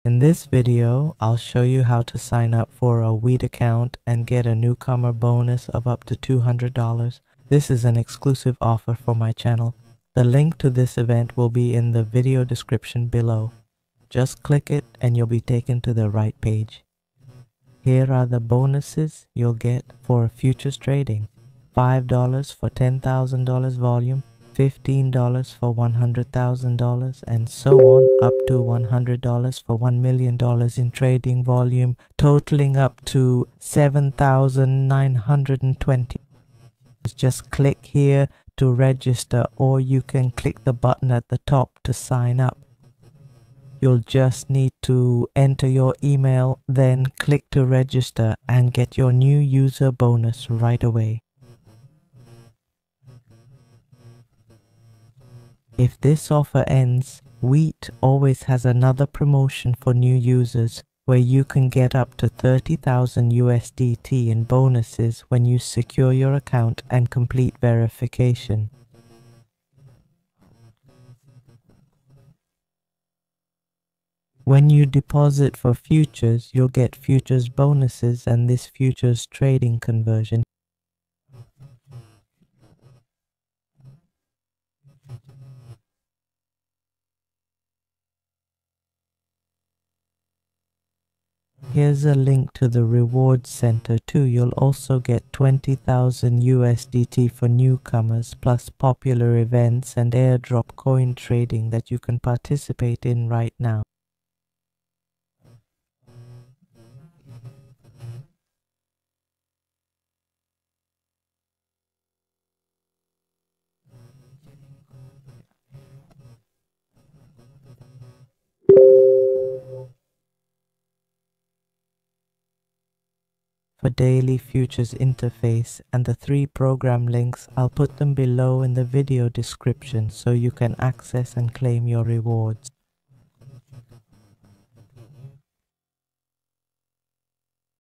In this video, I'll show you how to sign up for a WEEX account and get a newcomer bonus of up to $200. This is an exclusive offer for my channel. The link to this event will be in the video description below. Just click it and you'll be taken to the right page. Here are the bonuses you'll get for futures trading. $5 for $10,000 volume, $15 for $100,000, and so on up to $100 for $1 million in trading volume, totaling up to $7,920. Just click here to register, or you can click the button at the top to sign up. You'll just need to enter your email, then click to register and get your new user bonus right away. If this offer ends, WEEX always has another promotion for new users where you can get up to 30,000 USDT in bonuses when you secure your account and complete verification. When you deposit for futures, you'll get futures bonuses and this futures trading conversion. Here's a link to the rewards center too. You'll also get 20,000 USDT for newcomers, plus popular events and airdrop coin trading that you can participate in right now. For daily futures interface and the 3 program links, I'll put them below in the video description so you can access and claim your rewards.